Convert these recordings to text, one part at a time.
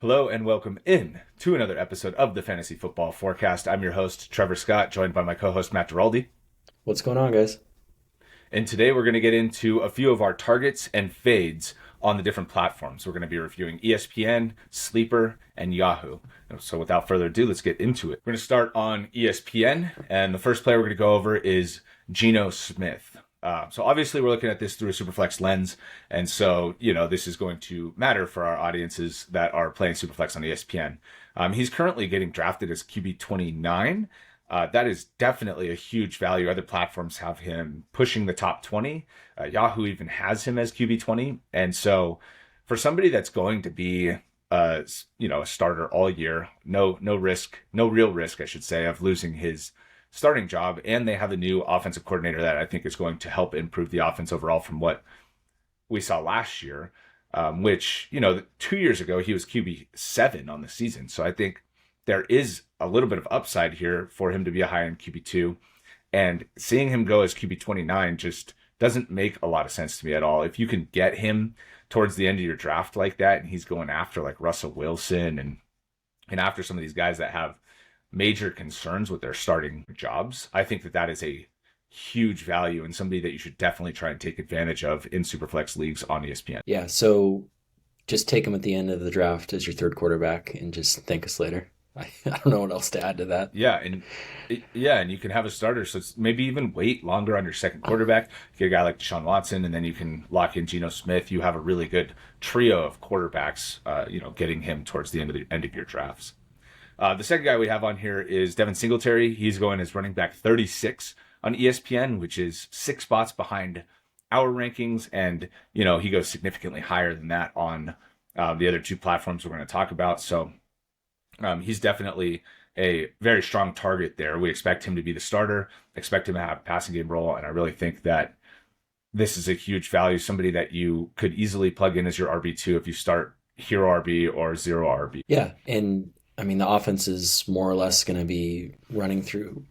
Hello and welcome in to another episode of the Fantasy Football Forecast. I'm your host, Trevor Scott, joined by my co-host, Matt Giraldi. What's going on, guys? And today we're going to get into a few of our targets and fades on the different platforms. We're going to be reviewing ESPN, Sleeper, and Yahoo. So without further ado, let's get into it. We're going to start on ESPN, and the first player we're going to go over is Geno Smith. So obviously we're looking at this through a Superflex lens. And so, this is going to matter for our audiences that are playing Superflex on ESPN. He's currently getting drafted as QB 29. That is definitely a huge value. Other platforms have him pushing the top 20. Yahoo even has him as QB 20. And so for somebody that's going to be a starter all year, no real risk, I should say, of losing his starting job, and they have a new offensive coordinator that I think is going to help improve the offense overall from what we saw last year, which, 2 years ago, he was QB 7 on the season. So I think there is a little bit of upside here for him to be a high-end QB 2, and seeing him go as QB 29 just doesn't make a lot of sense to me at all. If you can get him towards the end of your draft like that, and he's going after like Russell Wilson and after some of these guys that have major concerns with their starting jobs, I think that is a huge value and somebody that you should definitely try and take advantage of in Superflex leagues on ESPN. Yeah, so just take him at the end of the draft as your third quarterback and just thank us later. I don't know what else to add to that. Yeah, and you can have a starter, so it's maybe even wait longer on your second quarterback. Get a guy like Deshaun Watson, and then you can lock in Geno Smith. You have a really good trio of quarterbacks, getting him towards the end of your drafts. The second guy we have on here is Devin Singletary. He's going as running back 36 on ESPN, which is 6 spots behind our rankings. And, he goes significantly higher than that on the other two platforms we're going to talk about. So he's definitely a very strong target there. We expect him to be the starter, expect him to have a passing game role. And I really think that this is a huge value, somebody that you could easily plug in as your RB2 if you start hero RB or zero RB. Yeah, and the offense is more or less going to be running through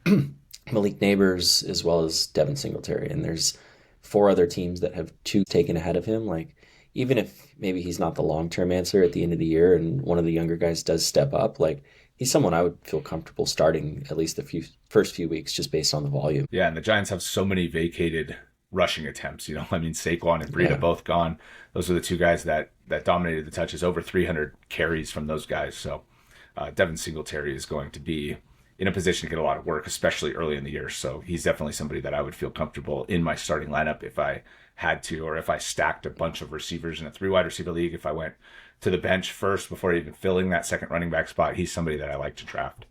Malik Neighbors as well as Devin Singletary. And there's 4 other teams that have 2 taken ahead of him. Like, even if maybe he's not the long-term answer at the end of the year and one of the younger guys does step up, like, he's someone I would feel comfortable starting at least the first few weeks just based on the volume. Yeah, and the Giants have so many vacated rushing attempts. Saquon and Breida both gone. Those are the 2 guys that dominated the touches, over 300 carries from those guys. So Devin Singletary is going to be in a position to get a lot of work, especially early in the year. So he's definitely somebody that I would feel comfortable in my starting lineup if I had to, or if I stacked a bunch of receivers in a 3 wide receiver league. If I went to the bench first before even filling that second running back spot, he's somebody that I like to draft.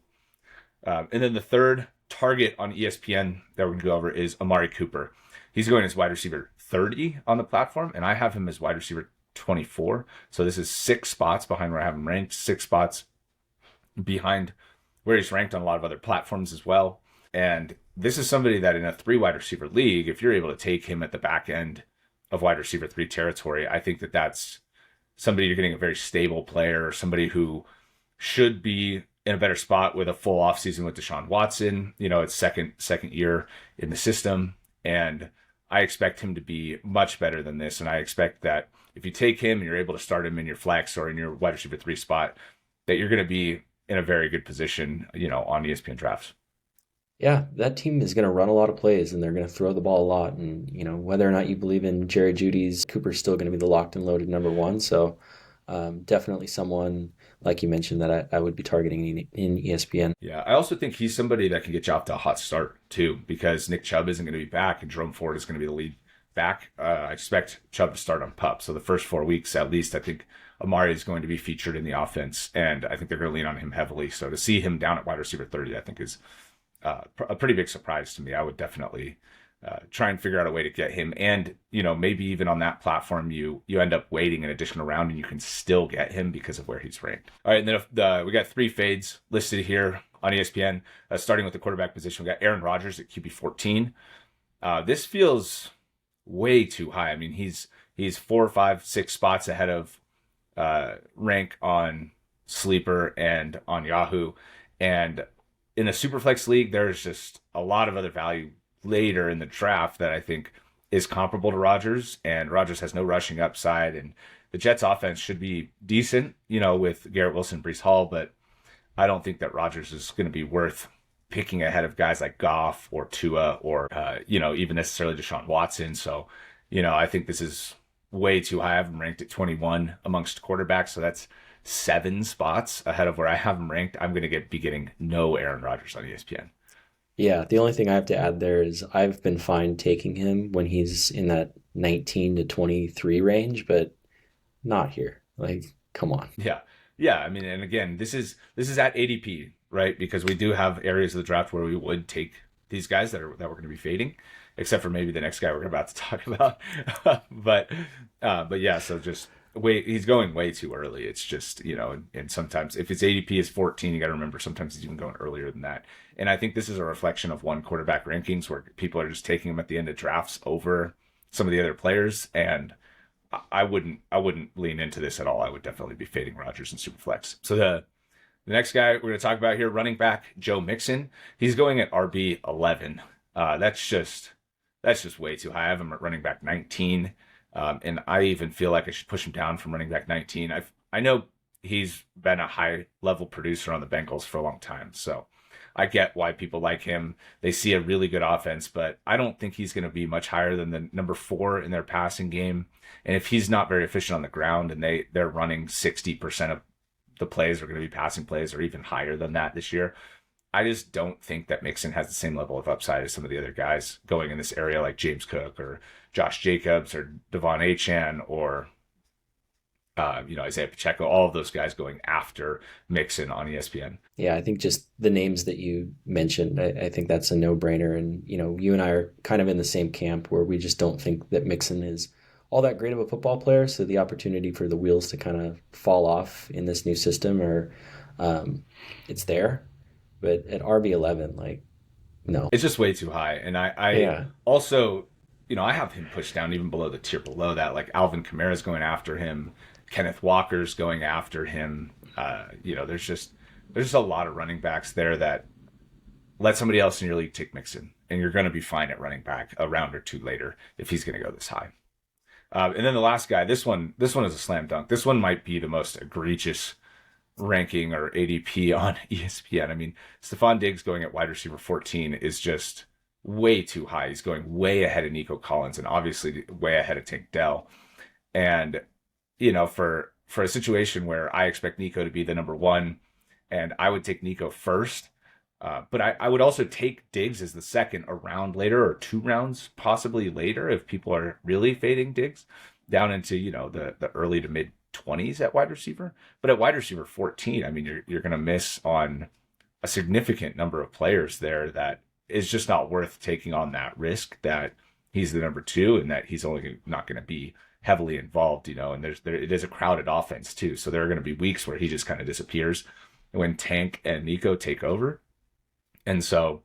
And then the third target on ESPN that we're going to go over is Amari Cooper. He's going as wide receiver 30 on the platform, and I have him as wide receiver 24. So this is 6 spots behind where I have him ranked, 6 spots behind where he's ranked on a lot of other platforms as well. And this is somebody that in a 3 wide receiver league, if you're able to take him at the back end of wide receiver 3 territory, I think that that's somebody you're getting a very stable player, or somebody who should be in a better spot with a full offseason with Deshaun Watson. It's second year in the system, and I expect him to be much better than this. And I expect that if you take him and you're able to start him in your flex or in your wide receiver 3 spot, that you're going to be in a very good position, on ESPN drafts. Yeah, that team is going to run a lot of plays and they're going to throw the ball a lot. And, whether or not you believe in Jerry Jeudy's, Cooper's still going to be the locked and loaded number 1. So definitely someone, like you mentioned, that I would be targeting in ESPN. Yeah, I also think he's somebody that can get you off to a hot start too, because Nick Chubb isn't going to be back and Jerome Ford is going to be the lead back. I expect Chubb to start on PUP. So the first 4 weeks, at least, I think Amari is going to be featured in the offense, and I think they're going to lean on him heavily. So to see him down at wide receiver 30, I think is a pretty big surprise to me. I would definitely try and figure out a way to get him. And, maybe even on that platform, you end up waiting an additional round and you can still get him because of where he's ranked. All right, and then we got 3 fades listed here on ESPN, starting with the quarterback position. We got Aaron Rodgers at QB 14. This feels way too high. He's 4, 5, 6 spots ahead of rank on Sleeper and on Yahoo. And in a Superflex league, there's just a lot of other value later in the draft that I think is comparable to Rodgers. And Rodgers has no rushing upside. And the Jets offense should be decent, with Garrett Wilson, Breece Hall, but I don't think that Rodgers is going to be worth picking ahead of guys like Goff or Tua or, even necessarily Deshaun Watson. So, I think this is way too high. I have him ranked at 21 amongst quarterbacks. So that's 7 spots ahead of where I have him ranked. I'm going to be getting no Aaron Rodgers on ESPN. Yeah, the only thing I have to add there is I've been fine taking him when he's in that 19 to 23 range, but not here. Like, come on. Yeah. Yeah. I mean, and again, this is at ADP, right? Because we do have areas of the draft where we would take these guys that we're going to be fading, except for maybe the next guy we're about to talk about. but yeah, so just he's going way too early. It's just, and sometimes if his ADP is 14, you got to remember sometimes he's even going earlier than that. And I think this is a reflection of one quarterback rankings where people are just taking him at the end of drafts over some of the other players. And I wouldn't lean into this at all. I would definitely be fading Rodgers in Superflex. So the next guy we're going to talk about here, running back Joe Mixon. He's going at RB 11. That's just way too high. I have him at running back 19. And I even feel like I should push him down from running back 19. I know he's been a high level producer on the Bengals for a long time. So I get why people like him. They see a really good offense, but I don't think he's going to be much higher than the number 4 in their passing game. And if he's not very efficient on the ground and they're running 60% of the plays are going to be passing plays or even higher than that this year, I just don't think that Mixon has the same level of upside as some of the other guys going in this area like James Cook or Josh Jacobs or Devon Achane or Isaiah Pacheco, all of those guys going after Mixon on ESPN. Yeah, I think just the names that you mentioned, I think that's a no-brainer. And, you and I are kind of in the same camp where we just don't think that Mixon is all that great of a football player. So the opportunity for the wheels to kind of fall off in this new system it's there. But at RB11, no. It's just way too high. And I also, I have him pushed down even below the tier below that. Like Alvin Kamara's going after him. Kenneth Walker's going after him. There's just a lot of running backs there that let somebody else in your league take Mixon. And you're going to be fine at running back a round or two later if he's going to go this high. And then the last guy, this one is a slam dunk. This one might be the most egregious ranking or ADP on ESPN. I mean, Stefon Diggs going at wide receiver 14 is just way too high. He's going way ahead of Nico Collins and obviously way ahead of Tank Dell. And, for a situation where I expect Nico to be the number 1 and I would take Nico first, but I would also take Diggs as the second a round later or 2 rounds possibly later if people are really fading Diggs down into, the early to mid 20s at wide receiver. But at wide receiver 14, I mean, you're going to miss on a significant number of players there that is just not worth taking on that risk that he's the number 2 and that he's only not going to be heavily involved, and it is a crowded offense too. So there are going to be weeks where he just kind of disappears when Tank and Nico take over. And so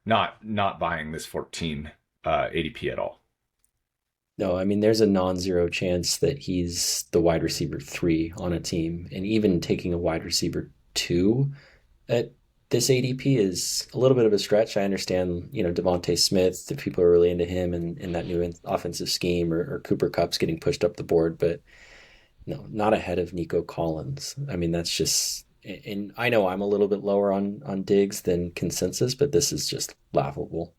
not buying this 14 ADP at all. No, I mean, there's a non-zero chance that he's the wide receiver 3 on a team. And even taking a wide receiver 2 at this ADP is a little bit of a stretch. I understand, Devontae Smith, if people are really into him and in that new offensive scheme, or Cooper Kupp's getting pushed up the board, but no, not ahead of Nico Collins. I mean, that's just, and I know I'm a little bit lower on Diggs than consensus, but this is just laughable.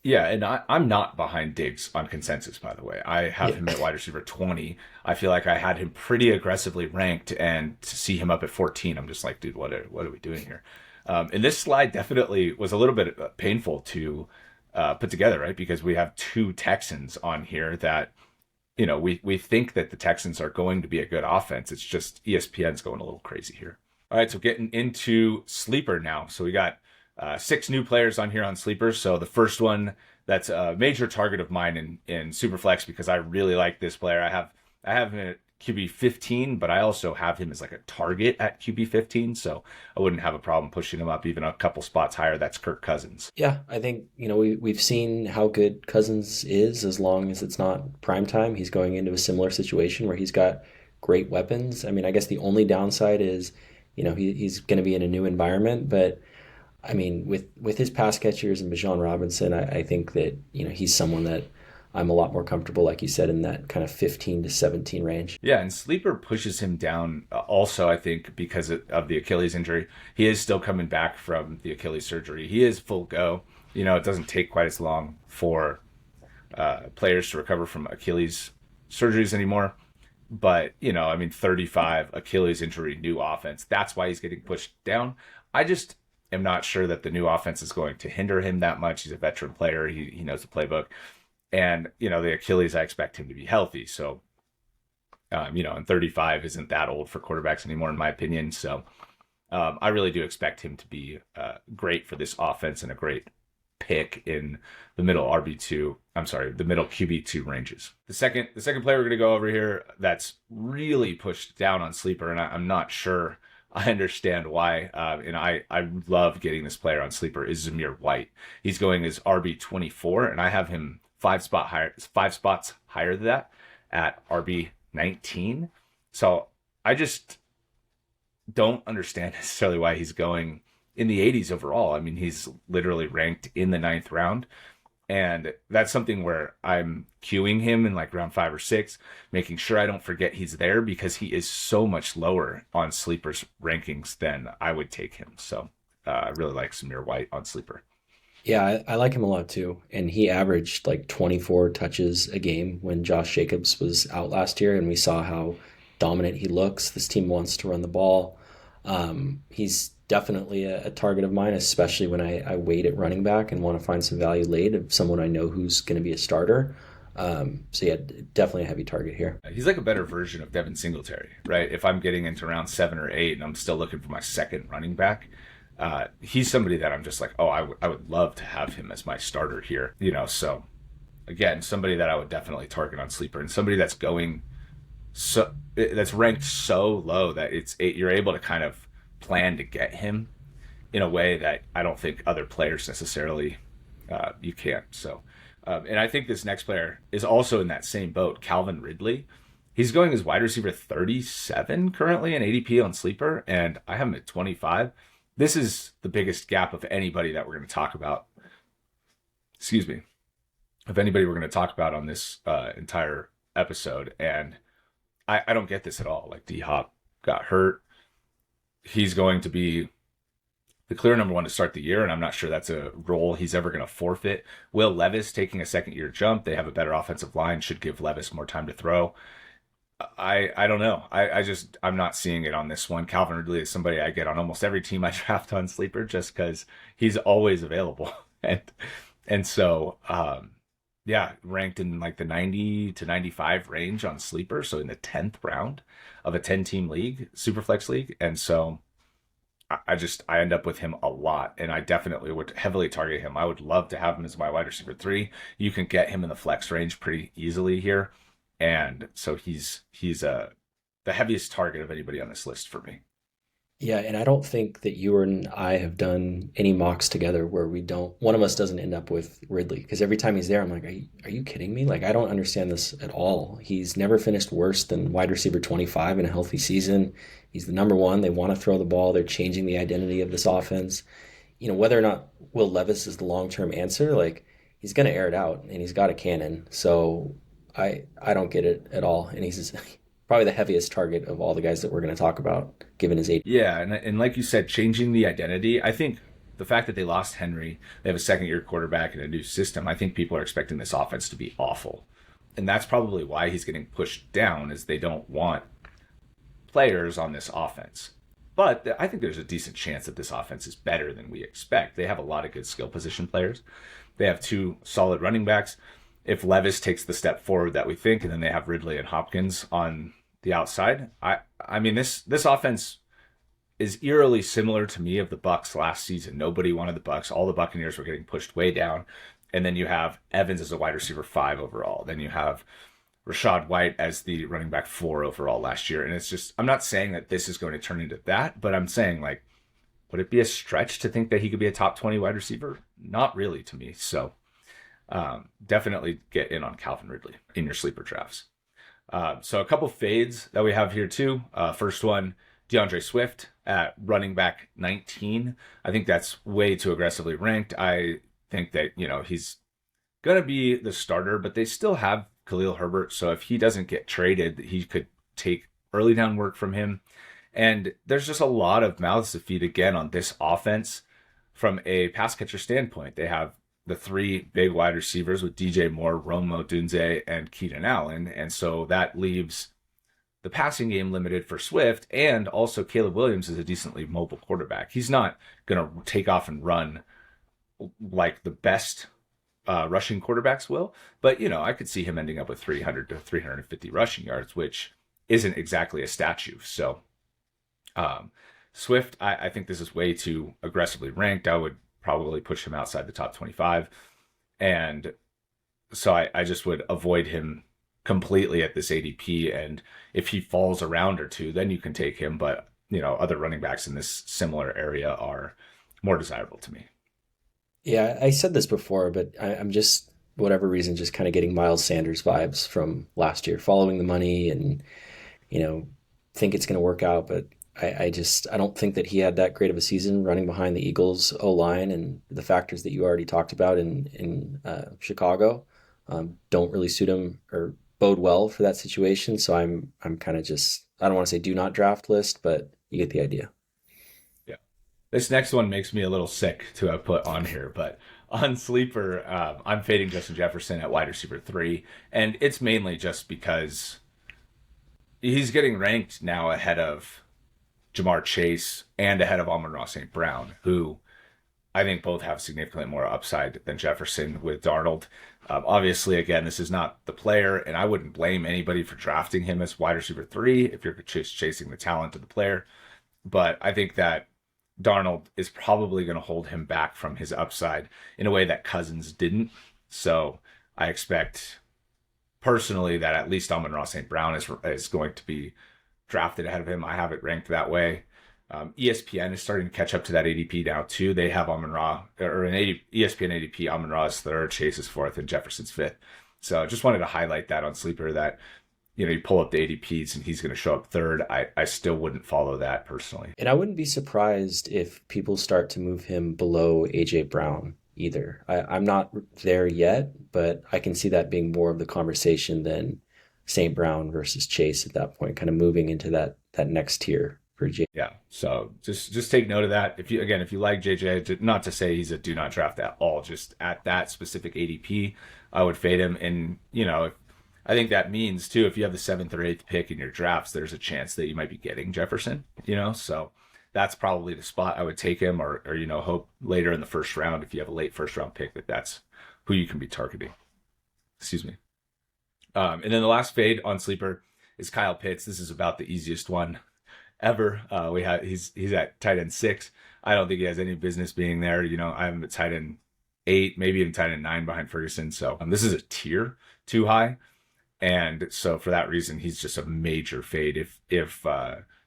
Yeah, and I'm not behind Diggs on consensus, by the way. I have him at wide receiver 20. I feel like I had him pretty aggressively ranked, and to see him up at 14, I'm just like, dude, what are we doing here? And this slide definitely was a little bit painful to put together, right? Because we have 2 Texans on here that, we think that the Texans are going to be a good offense. It's just ESPN's going a little crazy here. All right, so getting into Sleeper now. So we got 6 new players on here on Sleeper. So the first one that's a major target of mine in Superflex because I really like this player. I have him at QB 15, but I also have him as like a target at QB 15. So I wouldn't have a problem pushing him up even a couple spots higher. That's Kirk Cousins. Yeah, I think, we've seen how good Cousins is as long as it's not prime time. He's going into a similar situation where he's got great weapons. I mean, I guess the only downside is, he's going to be in a new environment, but I mean, with his pass catchers and Bijan Robinson, I think that, he's someone that I'm a lot more comfortable, like you said, in that kind of 15 to 17 range. Yeah, and sleeper pushes him down also, I think, because of the Achilles injury. He is still coming back from the Achilles surgery. He is full go. It doesn't take quite as long for players to recover from Achilles surgeries anymore. But, 35, Achilles injury, new offense. That's why he's getting pushed down. I just am not sure that the new offense is going to hinder him that much. He's a veteran player. He knows the playbook. And, the Achilles, I expect him to be healthy. So, and 35 isn't that old for quarterbacks anymore, in my opinion. So I really do expect him to be great for this offense and a great pick in the middle the middle QB2 ranges. The second player we're going to go over here that's really pushed down on sleeper, and I'm not sure I understand why, and I love getting this player on sleeper, is Zamir White. He's going as RB24, and I have him five spots higher than that at RB19. So I just don't understand necessarily why he's going in the 80s overall. I mean, he's literally ranked in the 9th round. And that's something where I'm queuing him in like round 5 or 6, making sure I don't forget he's there because he is so much lower on sleepers rankings than I would take him. So I really like Zamir White on sleeper. Yeah, I like him a lot too. And he averaged like 24 touches a game when Josh Jacobs was out last year. And we saw how dominant he looks. This team wants to run the ball. He's definitely a target of mine, especially when I wait at running back and want to find some value late of someone I know who's going to be a starter. So yeah, definitely a heavy target here. He's like a better version of Devin Singletary, right? If I'm getting into round 7 or 8 and I'm still looking for my second running back, he's somebody that I'm just like, oh, I would love to have him as my starter here. So again, somebody that I would definitely target on sleeper, and somebody that's ranked so low that you're able to kind of plan to get him in a way that I don't think other players necessarily you can't. So, and I think this next player is also in that same boat, Calvin Ridley. He's going as wide receiver 37 currently in ADP on sleeper, and I have him at 25. This is the biggest gap of anybody that we're going to talk about. Excuse me. Of anybody we're going to talk about on this entire episode. And I don't get this at all. Like, D-Hop got hurt. He's going to be the clear number 1 to start the year, and I'm not sure that's a role he's ever going to forfeit. Will Levis taking a second-year jump. They have a better offensive line, should give Levis more time to throw. I don't know. I'm not seeing it on this one. Calvin Ridley is somebody I get on almost every team I draft on sleeper just because he's always available. And so, ranked in like the 90 to 95 range on sleeper. So in the 10th round of a 10-team league, Superflex league. And so I end up with him a lot, and I definitely would heavily target him. I would love to have him as my wide receiver 3. You can get him in the flex range pretty easily here. And so he's the heaviest target of anybody on this list for me. Yeah, and I don't think that you and I have done any mocks together where one of us doesn't end up with Ridley, because every time he's there, I'm like, are you kidding me? Like, I don't understand this at all. He's never finished worse than wide receiver 25 in a healthy season. He's the number 1. They want to throw the ball. They're changing the identity of this offense. Whether or not Will Levis is the long-term answer, like, he's going to air it out, and he's got a cannon. So I don't get it at all. And he's probably the heaviest target of all the guys that we're going to talk about, given his age. Yeah, and like you said, changing the identity. I think the fact that they lost Henry, they have a second-year quarterback and a new system, I think people are expecting this offense to be awful. And that's probably why he's getting pushed down, is they don't want players on this offense. But I think there's a decent chance that this offense is better than we expect. They have a lot of good skill position players. They have 2 solid running backs. If Levis takes the step forward that we think, and then they have Ridley and Hopkins on the outside, I mean, this offense is eerily similar to me of the Bucs last season. Nobody wanted the Bucs. All the Buccaneers were getting pushed way down. And then you have Evans as a wide receiver 5 overall. Then you have Rachaad White as the running back 4 overall last year. And it's just, I'm not saying that this is going to turn into that, but I'm saying, like, would it be a stretch to think that he could be a top 20 wide receiver? Not really to me. So definitely get in on Calvin Ridley in your sleeper drafts. So a couple fades that we have here too. First one, DeAndre Swift at running back 19. I think that's way too aggressively ranked. I think that, he's going to be the starter, but they still have Khalil Herbert. So if he doesn't get traded, he could take early down work from him. And there's just a lot of mouths to feed again on this offense from a pass catcher standpoint. They have the three big wide receivers with DJ Moore, Romo Dunze, and Keenan Allen. And so that leaves the passing game limited for Swift, and also Caleb Williams is a decently mobile quarterback. He's not going to take off and run like the best rushing quarterbacks will, but I could see him ending up with 300 to 350 rushing yards, which isn't exactly a statue. So Swift, I think this is way too aggressively ranked. I would probably push him outside the top 25. And so I just would avoid him completely at this ADP. And if he falls a round or two, then you can take him. But, other running backs in this similar area are more desirable to me. Yeah, I said this before, but I'm just, whatever reason, just kind of getting Miles Sanders vibes from last year, following the money and, think it's going to work out. But I don't think that he had that great of a season running behind the Eagles O-line, and the factors that you already talked about in Chicago don't really suit him or bode well for that situation. So I'm kind of just, I don't want to say do not draft list, but you get the idea. Yeah. This next one makes me a little sick to have put on here, but on Sleeper, I'm fading Justin Jefferson at wide receiver 3, and it's mainly just because he's getting ranked now ahead of Jamar Chase and ahead of Amon-Ra St. Brown, who I think both have significantly more upside than Jefferson with Darnold. Obviously, again, this is not the player, and I wouldn't blame anybody for drafting him as wide receiver 3 if you're just chasing the talent of the player. But I think that Darnold is probably going to hold him back from his upside in a way that Cousins didn't. So I expect personally that at least Amon-Ra St. Brown is going to be drafted ahead of him. I have it ranked that way. ESPN is starting to catch up to that ADP now too. They have Amon-Ra, or an ESPN ADP, Amon-Ra is 3rd, Chase is 4th, and Jefferson's 5th. So I just wanted to highlight that on Sleeper, that you pull up the ADPs and he's going to show up 3rd. I still wouldn't follow that personally. And I wouldn't be surprised if people start to move him below AJ Brown either. I'm not there yet, but I can see that being more of the conversation than St. Brown versus Chase at that point, kind of moving into that next tier for J. Yeah. So just take note of that. If you like JJ, not to say he's a do not draft at all, just at that specific ADP, I would fade him. And, I think that means too, if you have the 7th or 8th pick in your drafts, there's a chance that you might be getting Jefferson, so that's probably the spot I would take him, or hope later in the first round, if you have a late first round pick, that's who you can be targeting. Excuse me. And then the last fade on Sleeper is Kyle Pitts. This is about the easiest one ever. He's at tight end 6. I don't think he has any business being there. I have him at tight end 8, maybe even tight end 9 behind Ferguson. So this is a tier too high. And so for that reason, he's just a major fade. If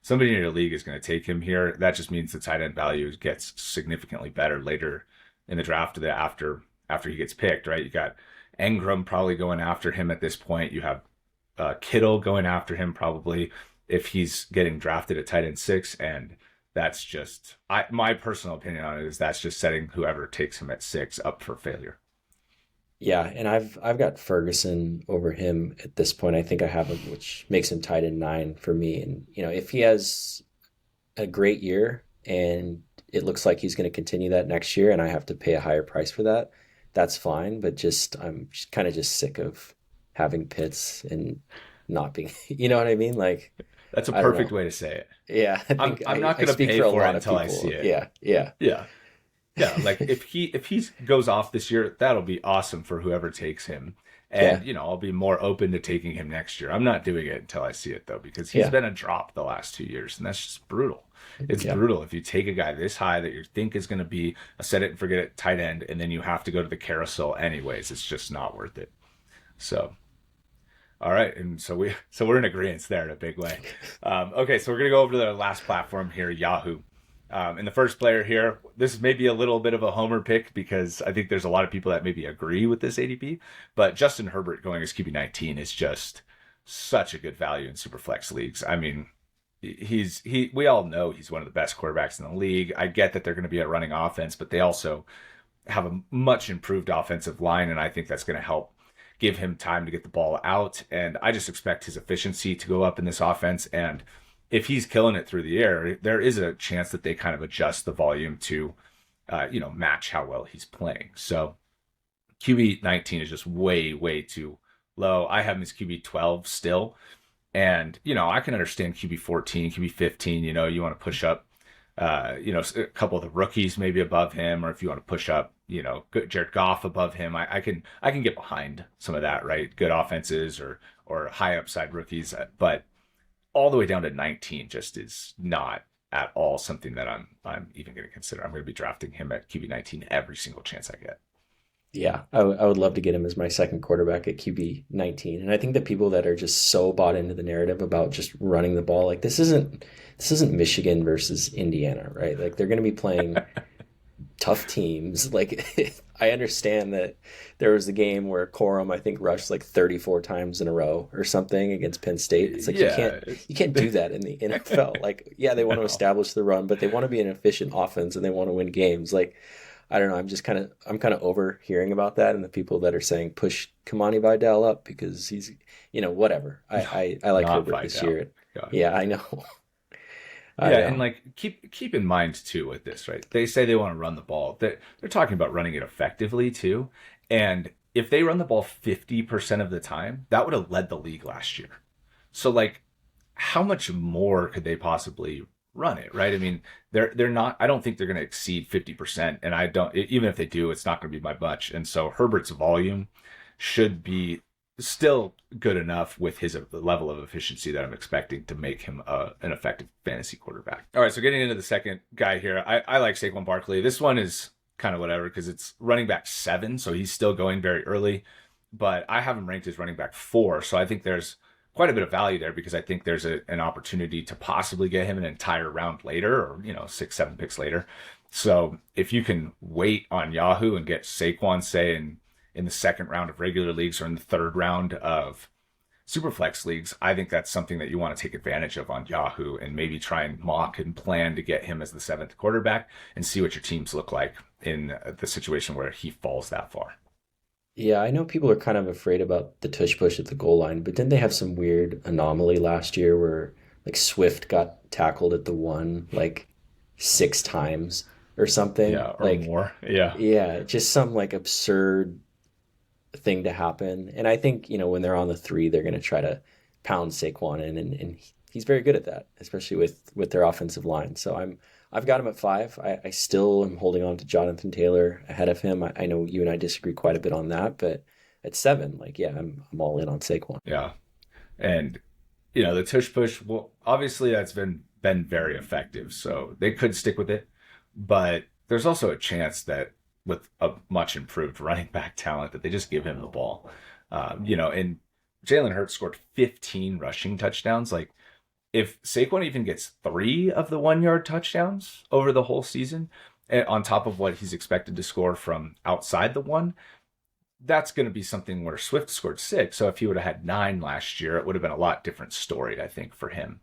somebody in your league is going to take him here, that just means the tight end value gets significantly better later in the draft after he gets picked, right? You got Engram probably going after him at this point. You have Kittle going after him probably if he's getting drafted at tight end 6. And that's just, my personal opinion on it is that's just setting whoever takes him at 6 up for failure. Yeah, and I've got Ferguson over him at this point. I think I have him, which makes him tight end 9 for me. And if he has a great year and it looks like he's going to continue that next year, and I have to pay a higher price for that, that's fine. But I'm kind of just sick of having Pitts and not being, you know what I mean? Like, that's a perfect way to say it. Yeah, I'm not going to pay for it until I see it. Yeah. Yeah, like if he goes off this year, that'll be awesome for whoever takes him. And, I'll be more open to taking him next year. I'm not doing it until I see it, though, because he's been a drop the last 2 years, and that's just brutal. It's brutal if you take a guy this high that you think is going to be a set it and forget it tight end, and then you have to go to the carousel anyways. It's just not worth it. So, all right. And so we're in agreement there in a big way. Okay, so we're going to go over to the last platform here, Yahoo. And the first player here, this may be a little bit of a homer pick because I think there's a lot of people that maybe agree with this ADP, but Justin Herbert going as QB19 is just such a good value in Superflex leagues. I mean, we all know he's one of the best quarterbacks in the league. I get that they're going to be a running offense, but they also have a much improved offensive line, and I think that's going to help give him time to get the ball out. And I just expect his efficiency to go up in this offense. And if he's killing it through the air, there is a chance that they kind of adjust the volume to, match how well he's playing. So QB 19 is just way, way too low. I have him as QB 12 still. And, I can understand QB 14, QB 15, you want to push up, a couple of the rookies maybe above him, or if you want to push up, Jared Goff above him, I can get behind some of that, right? Good offenses or high upside rookies, but all the way down to 19 just is not at all something that I'm even going to consider. I'm going to be drafting him at QB 19 every single chance I get. Yeah, I would love to get him as my second quarterback at QB 19. And I think that people that are just so bought into the narrative about just running the ball, like this isn't Michigan versus Indiana, right? Like they're going to be playing tough teams. Like I understand that there was a game where Corum, I think, rushed like 34 times in a row or something against Penn State. It's like you can't do that in the NFL. Like, yeah, they want to establish the run, but they want to be an efficient offense and they want to win games. Like, I don't know. I'm kind of over hearing about that, and the people that are saying push Kamani Vidal up because he's, whatever. I like Not Herbert Vidal. this year. God. Yeah, I know. And like keep in mind too with this, right? They say they want to run the ball. They're talking about running it effectively too. And if they run the ball 50% of the time, that would have led the league last year. So like, how much more could they possibly run it, right? I mean, they're not. I don't think they're going to exceed 50%, and I don't. Even if they do, it's not going to be by much. And so Herbert's volume should be still good enough with his level of efficiency that I'm expecting to make him an effective fantasy quarterback. All right, so getting into the second guy here, I like Saquon Barkley. This one is kind of whatever because it's running back 7, so he's still going very early, but I have him ranked as running back 4, so I think there's quite a bit of value there because I think there's an opportunity to possibly get him an entire round later or, 6-7 picks later. So if you can wait on Yahoo and get Saquon, say, in the second round of regular leagues or in the third round of Superflex leagues, I think that's something that you want to take advantage of on Yahoo and maybe try and mock and plan to get him as the 7th quarterback and see what your teams look like in the situation where he falls that far. Yeah, I know people are kind of afraid about the tush push at the goal line, but didn't they have some weird anomaly last year where like Swift got tackled at the 1 like 6 times or something? Yeah, or like more. Yeah. Yeah, just some like absurd thing to happen. And I think, when they're on the 3, they're going to try to pound Saquon in, and he's very good at that, especially with their offensive line. So I've got him at 5. I still am holding on to Jonathan Taylor ahead of him. I know you and I disagree quite a bit on that, but at 7, like, yeah, I'm all in on Saquon. Yeah. And, the tush push, well, obviously that's been very effective. So they could stick with it. But there's also a chance that with a much improved running back talent that they just give him the ball. And Jalen Hurts scored 15 rushing touchdowns. Like, if Saquon even gets 3 of the 1-yard touchdowns over the whole season, on top of what he's expected to score from outside the 1, that's going to be something where Swift scored 6. So if he would have had 9 last year, it would have been a lot different story, I think, for him.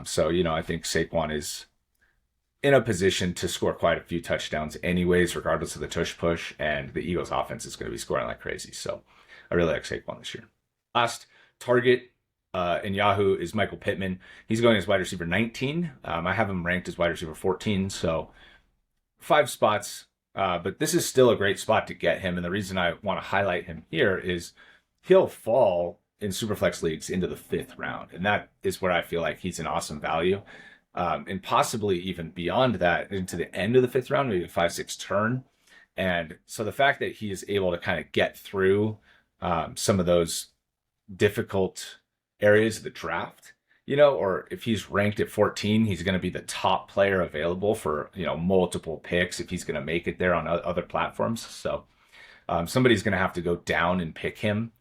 So I think Saquon is in a position to score quite a few touchdowns anyways, regardless of the tush push, and the Eagles offense is going to be scoring like crazy. So I really like Saquon this year. Last target in Yahoo is Michael Pittman. He's going as wide receiver 19. I have him ranked as wide receiver 14, so 5 spots. But this is still a great spot to get him. And the reason I want to highlight him here is he'll fall in Superflex leagues into the 5th round. And that is where I feel like he's an awesome value. And possibly even beyond that into the end of the 5th round, maybe a 5-6 turn. And so the fact that he is able to kind of get through some of those difficult areas of the draft, or if he's ranked at 14, he's going to be the top player available for, multiple picks if he's going to make it there on other platforms. So somebody's going to have to go down and pick him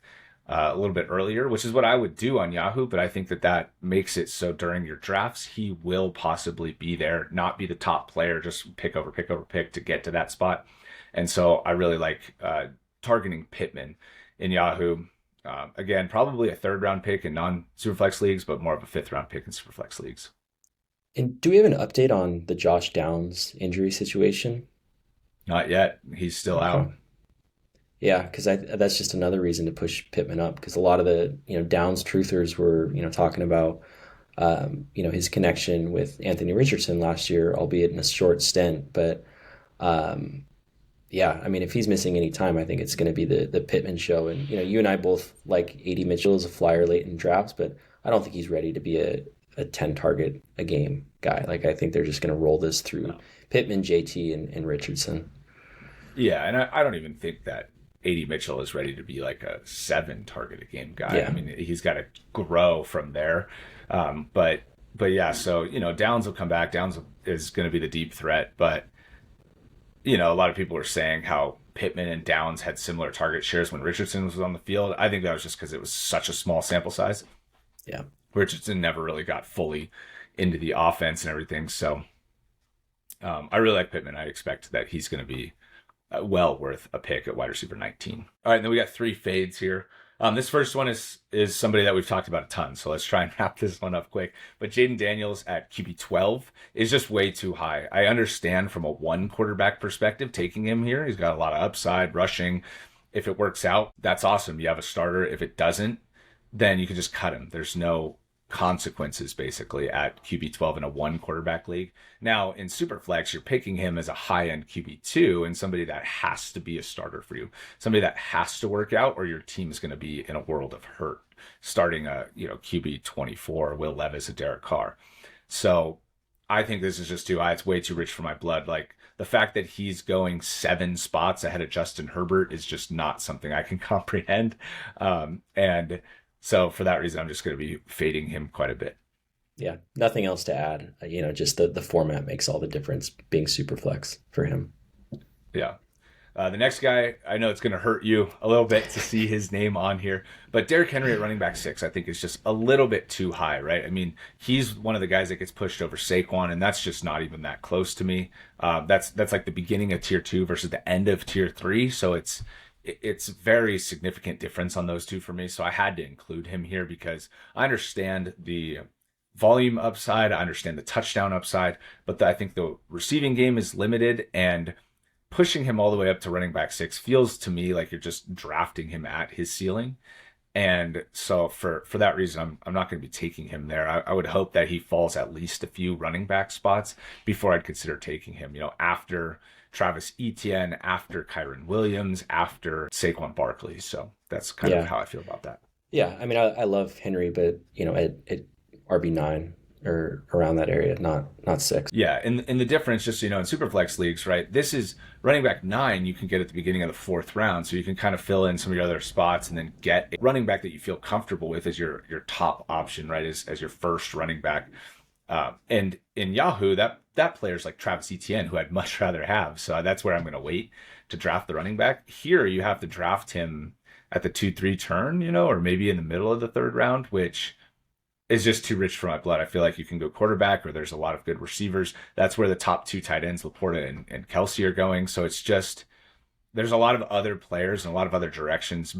a little bit earlier, which is what I would do on Yahoo. But I think that makes it so during your drafts, he will possibly be there, not be the top player, just pick over pick to get to that spot. And so I really like targeting Pittman in Yahoo. Again, probably a 3rd round pick in non-Superflex leagues, but more of a 5th round pick in Superflex leagues. And do we have an update on the Josh Downs injury situation? Not yet. He's still Okay. out. Yeah, because that's just another reason to push Pittman up because a lot of the Downs truthers were talking about his connection with Anthony Richardson last year, albeit in a short stint. But um, yeah, I mean, if he's missing any time, I think it's going to be the Pittman show. And you and I both like AD Mitchell as a flyer late in drafts, but I don't think he's ready to be a 10 target a game guy. Like I think they're just going to roll this through No. Pittman, JT, and Richardson. Yeah, and I don't even think that AD Mitchell is ready to be like a 7 target a game guy. I Yeah, mean, he's got to grow from there. But yeah, so Downs will come back. Downs is going to be the deep threat, but a lot of people were saying how Pittman and Downs had similar target shares when Richardson was on the field. I think that was just because it was such a small sample size. yeah. Richardson never really got fully into the offense and everything. So I really like Pittman. I expect that he's going to be well worth a pick at wide receiver 19. All right, and then we got 3 fades here. This first one is somebody that we've talked about a ton, so let's try and wrap this one up quick. But Jayden Daniels at QB 12 is just way too high. I understand from a one quarterback perspective taking him here. He's got a lot of upside, rushing. If it works out, that's awesome. You have a starter. If it doesn't, then you can just cut him. There's no consequences basically at QB 12 in a one quarterback league. Now in Superflex, you're picking him as a high end QB2 and somebody that has to be a starter for you, somebody that has to work out, or your team is going to be in a world of hurt. Starting a QB 24, Will Levis, a Derek Carr. So I think this is just too high. It's way too rich for my blood. Like the fact that he's going 7 spots ahead of Justin Herbert is just not something I can comprehend. And so for that reason, I'm just going to be fading him quite a bit. Yeah, nothing else to add. Just the format makes all the difference being super flex for him. Yeah. The next guy, I know it's going to hurt you a little bit to see his name on here, but Derrick Henry at running back 6, I think is just a little bit too high, right? I mean, he's one of the guys that gets pushed over Saquon, and that's just not even that close to me. That's like the beginning of tier 2 versus the end of tier 3, so it's very significant difference on those two for me. So I had to include him here because I understand the volume upside, I understand the touchdown upside, but I think the receiving game is limited, and pushing him all the way up to running back 6 feels to me like you're just drafting him at his ceiling. And so for that reason, I'm not going to be taking him there. I would hope that he falls at least a few running back spots before I'd consider taking him, after Travis Etienne, after Kyron Williams, after Saquon Barkley. So that's kind of Yeah, how I feel about that. yeah. I mean, I love Henry, but at RB9 or around that area, not 6. Yeah, and the difference, just in superflex leagues, right? This is running back 9. You can get at the beginning of the 4th round, so you can kind of fill in some of your other spots, and then get a running back that you feel comfortable with as your top option, right? As your first running back. And in Yahoo, that player's like Travis Etienne, who I'd much rather have. So that's where I'm going to wait to draft the running back. Here, you have to draft him at the 2-3 turn, or maybe in the middle of the 3rd round, which is just too rich for my blood. I feel like you can go quarterback, or there's a lot of good receivers. That's where the top 2 tight ends, Laporta and Kelsey, are going. So it's just, there's a lot of other players and a lot of other directions,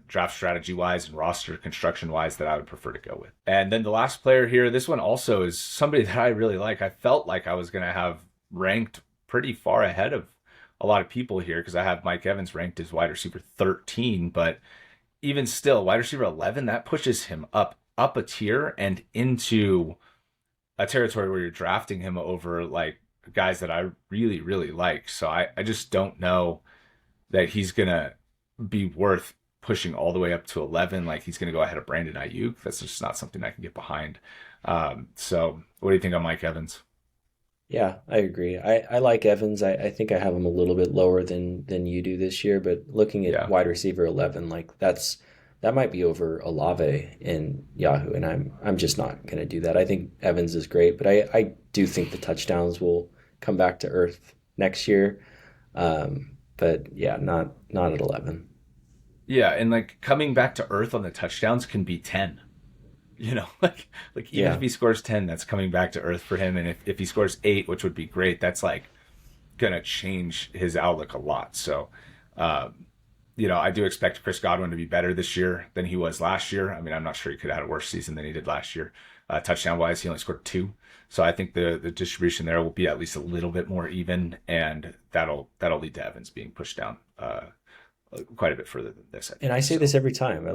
draft strategy wise and roster construction wise, that I would prefer to go with. And then the last player here, this one also is somebody that I really like. I felt like I was going to have ranked pretty far ahead of a lot of people here because I have Mike Evans ranked as wide receiver 13, but even still, wide receiver 11, that pushes him up a tier and into a territory where you're drafting him over like guys that I really, really like. So I just don't know that he's going to be worth pushing all the way up to 11. Like he's going to go ahead of Brandon Ayuk. That's just not something I can get behind. So what do you think on Mike Evans? Yeah, I agree. I like Evans. I think I have him a little bit lower than you do this year, but looking at Yeah. wide receiver 11, like that might be over Olave in Yahoo, and I'm just not going to do that. I think Evans is great, but I do think the touchdowns will come back to earth next year. But yeah, not at 11. Yeah. And like coming back to earth on the touchdowns can be 10. Like even Yeah, if he scores 10, that's coming back to earth for him. And if he scores 8, which would be great, that's like gonna change his outlook a lot. So I do expect Chris Godwin to be better this year than he was last year. I mean, I'm not sure he could have had a worse season than he did last year. Touchdown wise, he only scored 2. So I think the distribution there will be at least a little bit more even, and that'll lead to Evans being pushed down quite a bit further than this. And I say this every time. I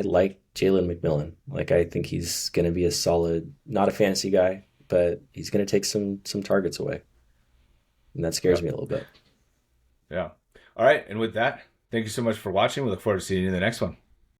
like Jalen McMillan. Like I think he's going to be a solid, not a fantasy guy, but he's going to take some targets away, and that scares me a little bit. Yeah. All right, and with that, thank you so much for watching. We look forward to seeing you in the next one.